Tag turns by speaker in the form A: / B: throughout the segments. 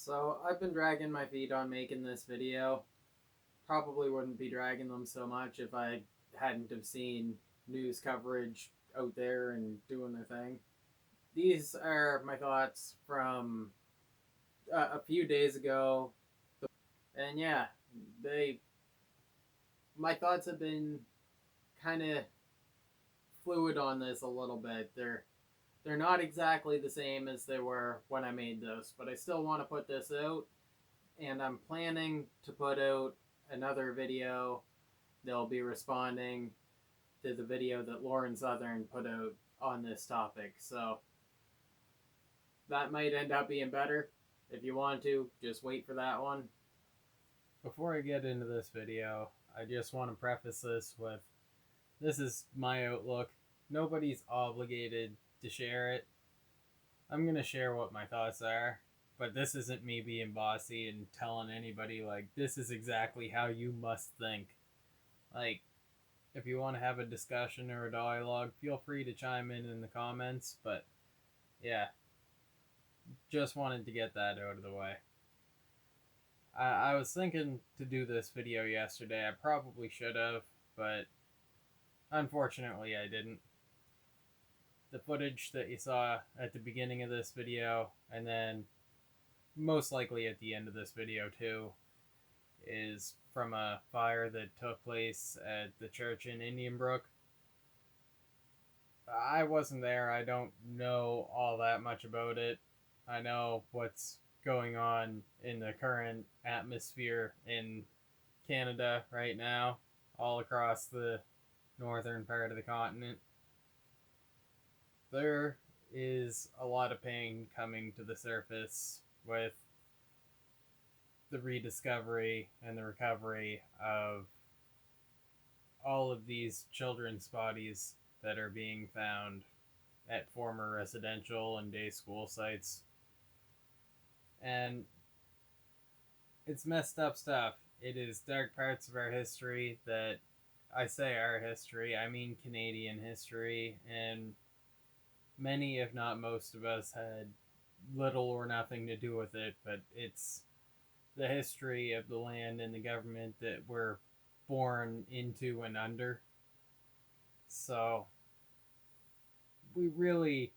A: So I've been dragging my feet on making this video. Probably wouldn't be dragging them so much if I hadn't have seen news coverage out there and doing their thing. These are my thoughts from a few days ago, and yeah, they my thoughts have been kind of fluid on this a little bit. They're not exactly the same as they were when I made this, but I still want to put this out, and I'm planning to put out another video. They'll be responding to the video that Lauren Southern put out on this topic. So that might end up being better. If you want to, just wait for that one. Before I get into this video, I just want to preface this with this is my outlook. Nobody's obligated to share it. I'm going to share what my thoughts are, but this isn't me being bossy and telling anybody, like, this is exactly how you must think. Like, if you want to have a discussion or a dialogue, feel free to chime in the comments, but yeah, just wanted to get that out of the way. I was thinking to do this video yesterday. I probably should have, but unfortunately I didn't. The footage that you saw at the beginning of this video, and then most likely at the end of this video too, is from a fire that took place at the church in Indian Brook. I wasn't there. I don't know all that much about it. I know what's going on in the current atmosphere in Canada right now, all across the northern part of the continent. There is a lot of pain coming to the surface with the rediscovery and the recovery of all of these children's bodies that are being found at former residential and day school sites. And it's messed up stuff. It is dark parts of our history that, I say our history, I mean Canadian history, and many, if not most of us, had little or nothing to do with it, but it's the history of the land and the government that we're born into and under. So we really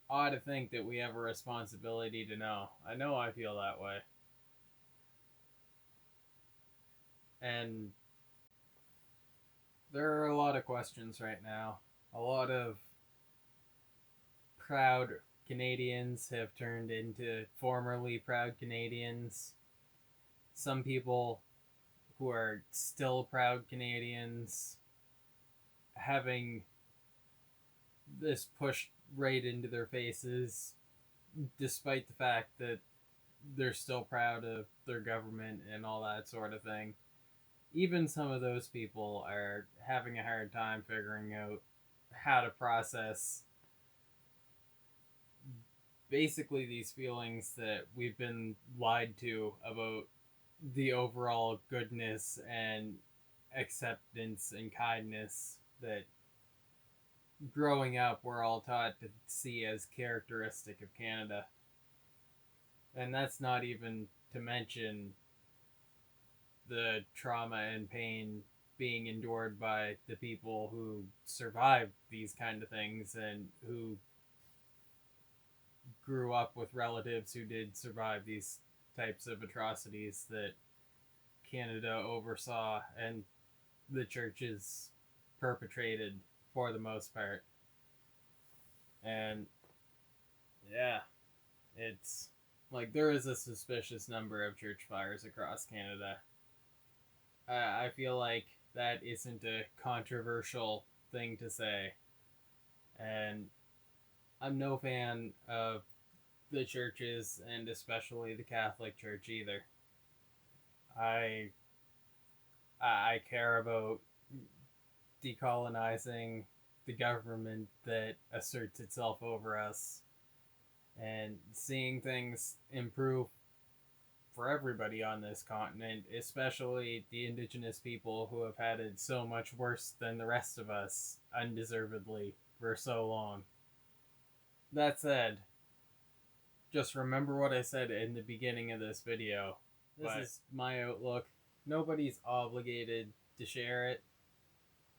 A: ought to think that we have a responsibility to know. I know I feel that way. And there are a lot of questions right now. A lot of proud Canadians have turned into formerly proud Canadians. Some people who are still proud Canadians having this pushed right into their faces, despite the fact that they're still proud of their government and all that sort of thing. Even some of those people are having a hard time figuring out how to process basically these feelings that we've been lied to about the overall goodness and acceptance and kindness that growing up we're all taught to see as characteristic of Canada. And that's not even to mention the trauma and pain being endured by the people who survived these kind of things and who grew up with relatives who did survive these types of atrocities that Canada oversaw and the churches perpetrated for the most part. And yeah, it's like there is a suspicious number of church fires across Canada. I feel like that isn't a controversial thing to say. And I'm no fan of the churches, and especially the Catholic Church either. I care about decolonizing the government that asserts itself over us and seeing things improve for everybody on this continent, especially the Indigenous people who have had it so much worse than the rest of us, undeservedly, for so long. That said, just remember what I said in the beginning of this video. This is my outlook. Nobody's obligated to share it.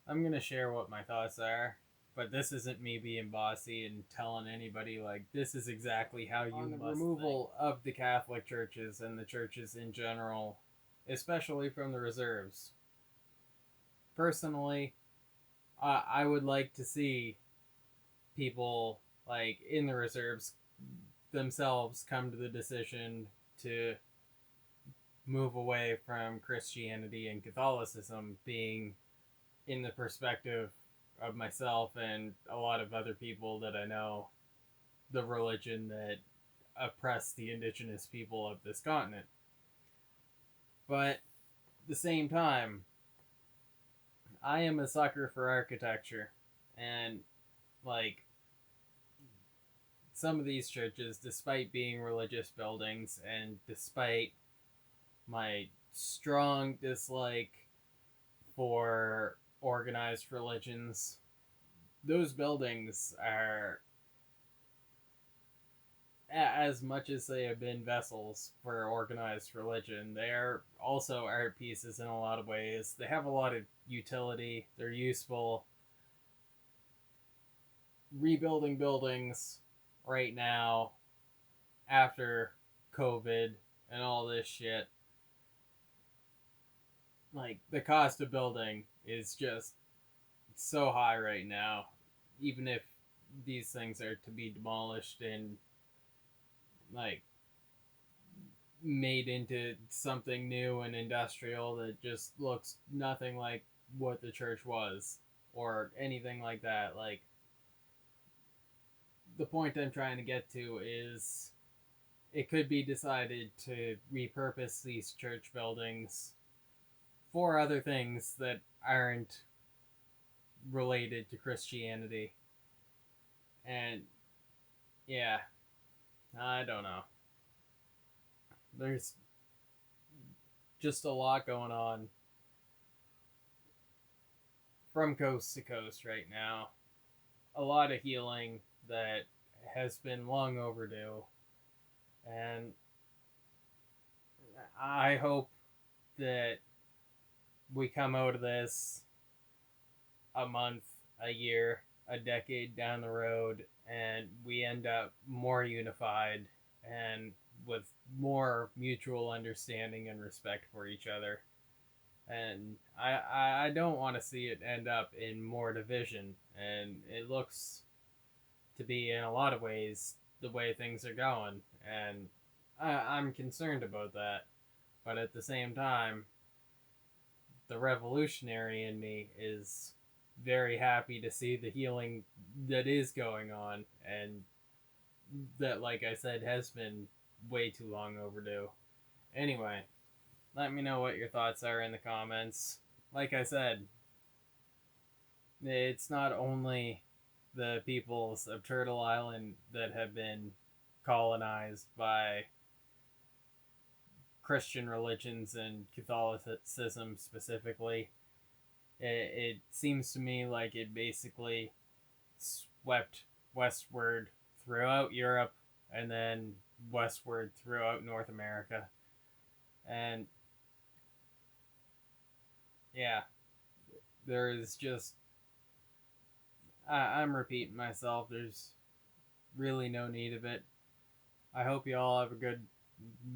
A: I'm going to share what my thoughts are, but this isn't me being bossy and telling anybody, like, this is exactly how you must removal think. Of the Catholic churches and the churches in general, especially from the reserves. Personally, I would like to see people, like, in the reserves themselves come to the decision to move away from Christianity and Catholicism, being in the perspective of myself and a lot of other people that I know, the religion that oppressed the indigenous people of this continent. But at the same time, I am a sucker for architecture, and like, some of these churches, despite being religious buildings and despite my strong dislike for organized religions, those buildings are, as much as they have been vessels for organized religion, they are also art pieces in a lot of ways. They have a lot of utility. They're useful. Rebuilding buildings right now, after COVID and all this shit, like, the cost of building is just so high right now. Even if these things are to be demolished and, like, made into something new and industrial that just looks nothing like what the church was or anything like that. Like, the point I'm trying to get to is, it could be decided to repurpose these church buildings for other things that aren't related to Christianity. And yeah, I don't know. There's just a lot going on from coast to coast right now. A lot of healing that has been long overdue. And I hope that we come out of this a month, a year, a decade down the road, and we end up more unified and with more mutual understanding and respect for each other. And I don't want to see it end up in more division, and it looks to be, in a lot of ways, the way things are going, and I'm concerned about that. But at the same time, the revolutionary in me is very happy to see the healing that is going on, and that, like I said, has been way too long overdue. Anyway, let me know what your thoughts are in the comments. Like I said, it's not only the peoples of Turtle Island that have been colonized by Christian religions and Catholicism specifically. It seems to me like it basically swept westward throughout Europe and then westward throughout North America. And yeah, there is just, I'm repeating myself, there's really no need of it. I hope you all have a good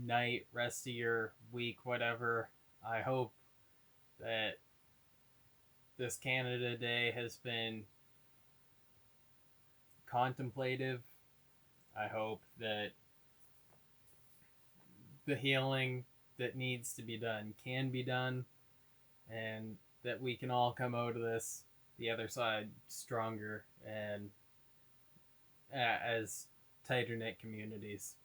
A: night, rest of your week, whatever. I hope that this Canada Day has been contemplative. I hope that the healing that needs to be done can be done, and that we can all come out of this, the other side, stronger and as tighter knit communities.